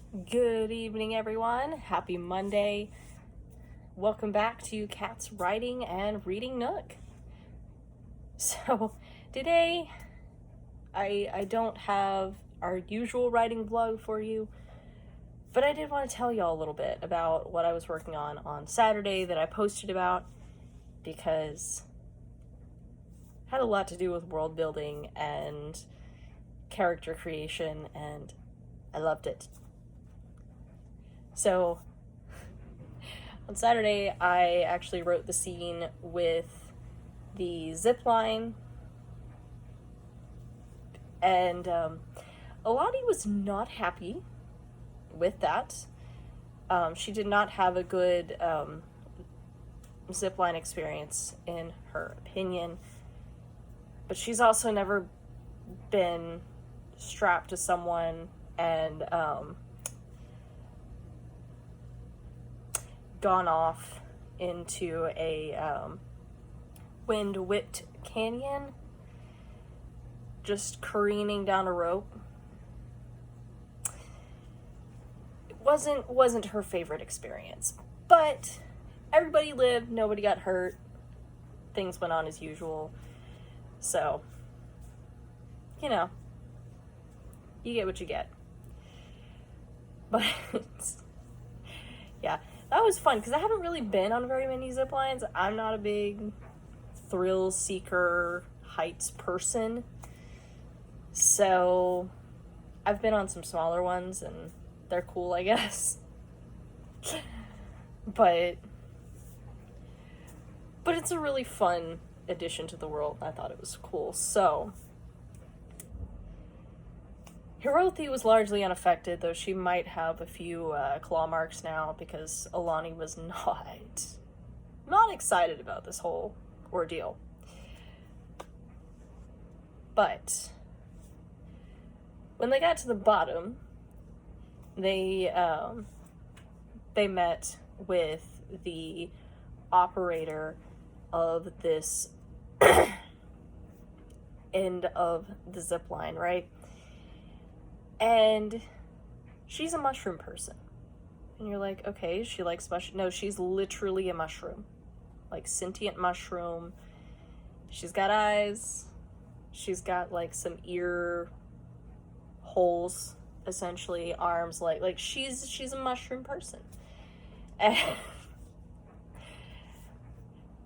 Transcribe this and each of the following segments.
Good evening, everyone. Happy Monday. Welcome back to Cat's Writing and Reading Nook. So, today, I don't have our usual writing vlog for you, but I did want to tell y'all a little bit about what I was working on Saturday that I posted about, because it had a lot to do with world building and character creation, and I loved it. So, on Saturday, I actually wrote the scene with the zipline, and Alani was not happy with that. She did not have a good zipline experience, in her opinion, but she's also never been strapped to someone and gone off into a wind-whipped canyon, just careening down a rope. It wasn't her favorite experience, but everybody lived, nobody got hurt, things went on as usual. So, you know, you get what you get. But yeah, that was fun, because I haven't really been on very many zip lines. I'm not a big thrill seeker heights person, so I've been on some smaller ones and they're cool, I guess. but it's a really fun addition to the world. I thought it was cool. So Hirothi was largely unaffected, though she might have a few claw marks now, because Alani was not excited about this whole ordeal. But when they got to the bottom, they met with the operator of this end of the zip line, right? And she's a mushroom person. And you're like, okay, she likes mushroom. No, she's literally a mushroom. Like, sentient mushroom. She's got eyes. She's got, like, some ear holes, essentially, arms. Like she's a mushroom person. And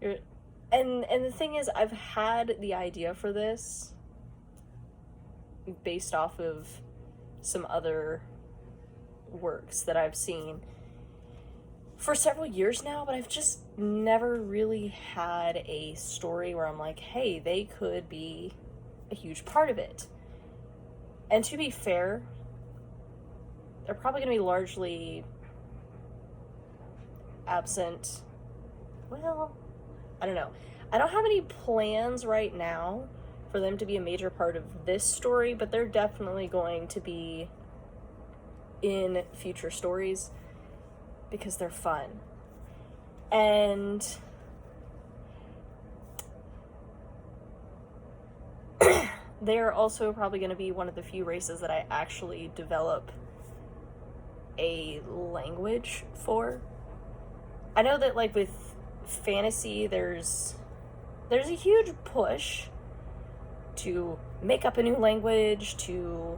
the thing is, I've had the idea for this based off of some other works that I've seen for several years now, but I've just never really had a story where I'm like, hey, they could be a huge part of it. And to be fair, they're probably going to be largely absent. Well, I don't know. I don't have any plans right now for them to be a major part of this story, but they're definitely going to be in future stories because they're fun. And they're also probably going to be one of the few races that I actually develop a language for. I know that, like, with fantasy, there's a huge push to make up a new language, to,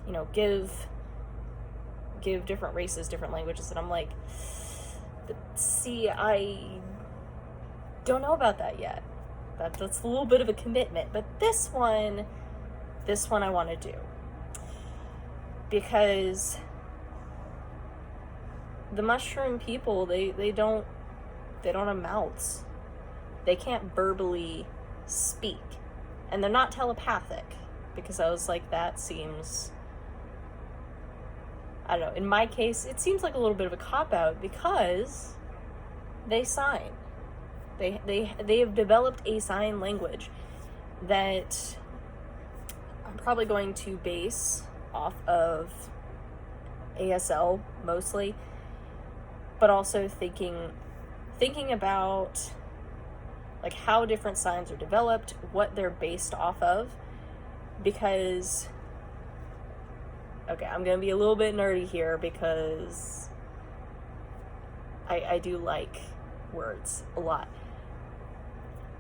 you know, give different races different languages, and I'm like, see, I don't know about that yet. That's a little bit of a commitment, but this one I want to do, because the mushroom people, they don't have mouths. They can't verbally speak, and they're not telepathic, because I was like, that seems, I don't know, in my case, it seems like a little bit of a cop-out, because they sign. They have developed a sign language that I'm probably going to base off of ASL mostly, but also thinking about, like, how different signs are developed, what they're based off of, because Okay, I'm gonna be a little bit nerdy here because I do like words a lot.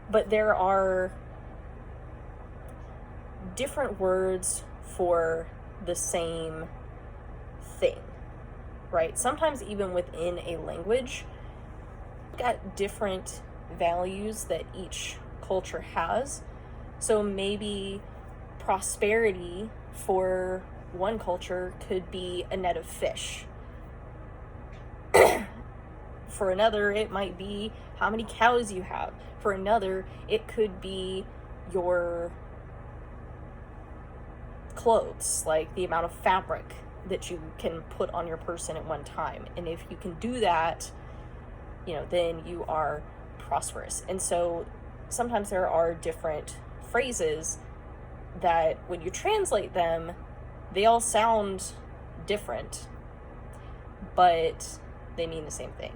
But there are different words for the same thing, right? Sometimes even within a language, you've got different values that each culture has. So maybe prosperity for one culture could be a net of fish. For another, it might be how many cows you have. For another, it could be your clothes, like the amount of fabric that you can put on your person at one time. And if you can do that, then you are prosperous. And so sometimes there are different phrases that when you translate them, they all sound different, but they mean the same thing.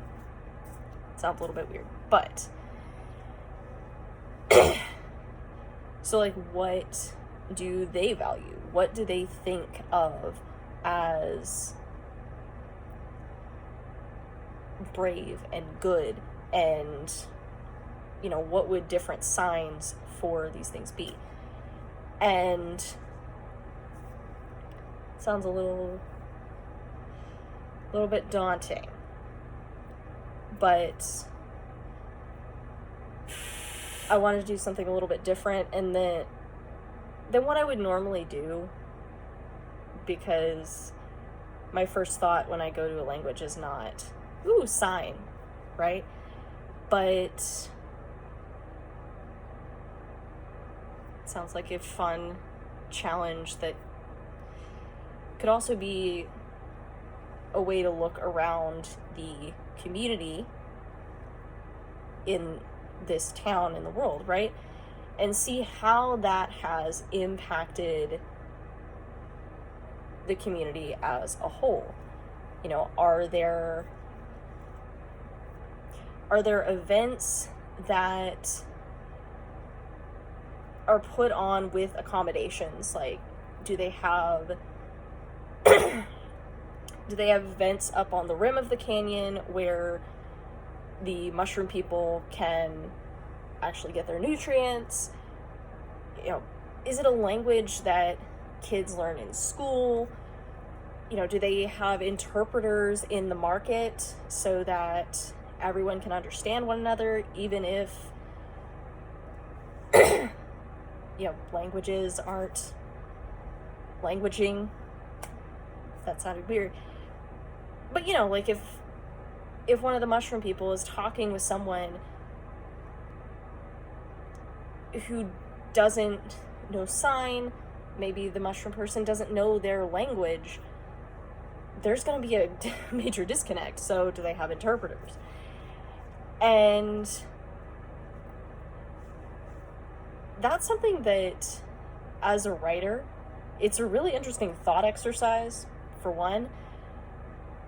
Sounds a little bit weird, but so like, what do they value? What do they think of as brave and good? And what would different signs for these things be? And it sounds a little bit daunting, but I wanted to do something a little bit different and than what I would normally do, because my first thought when I go to a language is not, ooh, sign, right? But it sounds like a fun challenge that could also be a way to look around the community in this town in the world, right? And see how that has impacted the community as a whole. Are there events that are put on with accommodations? Like, do they have events up on the rim of the canyon where the mushroom people can actually get their nutrients? Is it a language that kids learn in school? Do they have interpreters in the market so that everyone can understand one another, even if languages aren't languaging? That sounded weird. But like, if one of the mushroom people is talking with someone who doesn't know sign, maybe the mushroom person doesn't know their language, there's going to be a major disconnect. So do they have interpreters? And that's something that, as a writer, it's a really interesting thought exercise, for one,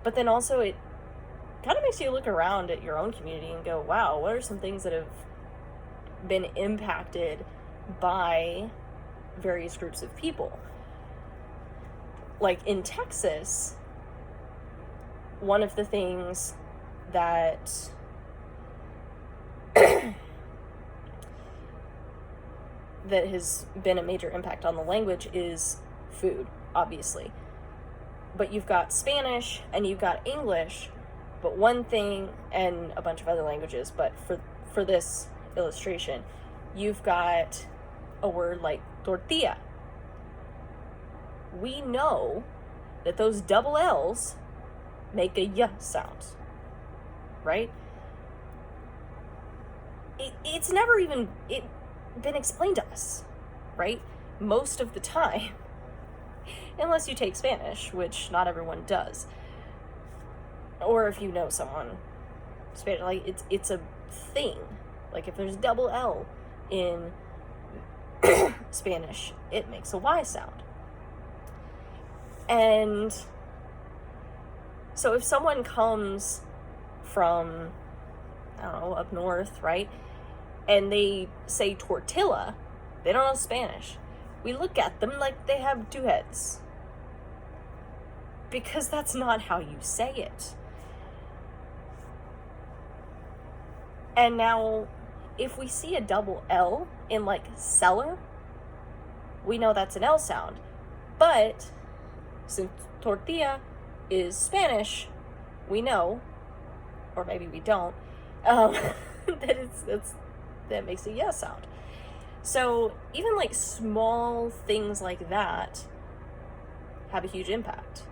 but then also it kind of makes you look around at your own community and go, wow, what are some things that have been impacted by various groups of people? Like in Texas, one of the things that that has been a major impact on the language is food, obviously. But you've got Spanish and you've got English, but one thing, and a bunch of other languages, but for this illustration, you've got a word like tortilla. We know that those double L's make a y sound, right? It's never even been explained to us, right? Most of the time, unless you take Spanish, which not everyone does, or if you know someone Spanish, like it's a thing. Like if there's double L in Spanish, it makes a Y sound. And so if someone comes from, I don't know, up north, right, and they say tortilla, they don't know Spanish. We look at them like they have two heads. because that's not how you say it. And now, if we see a double L in like cellar, we know that's an L sound. But since tortilla is Spanish, we know, or maybe we don't, that makes a yes sound. So even like small things like that have a huge impact.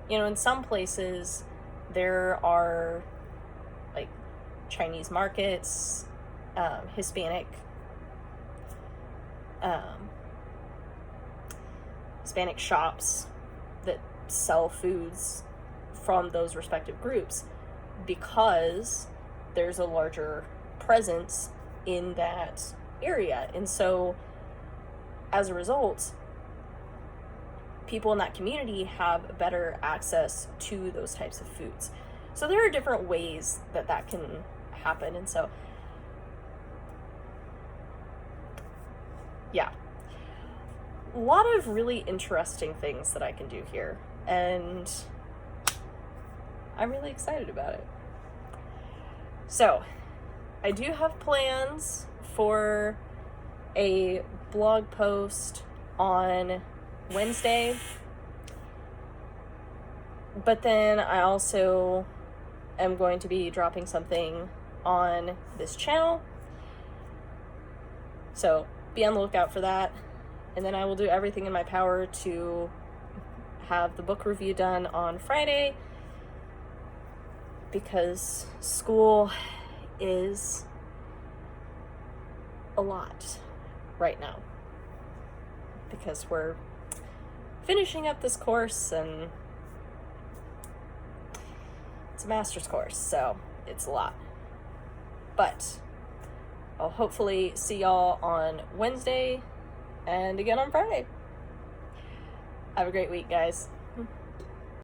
You know, in some places there are like Chinese markets, Hispanic shops that sell foods from those respective groups because there's a larger presence in that area. And so as a result, people in that community have better access to those types of foods. So there are different ways that can happen. And so, yeah, a lot of really interesting things that I can do here, and I'm really excited about it. So I do have plans for a blog post on Wednesday, but then I also am going to be dropping something on this channel, so be on the lookout for that. And then I will do everything in my power to have the book review done on Friday, because school is a lot right now, because we're finishing up this course, and it's a master's course, so it's a lot. But I'll hopefully see y'all on Wednesday and again on Friday. Have a great week, guys.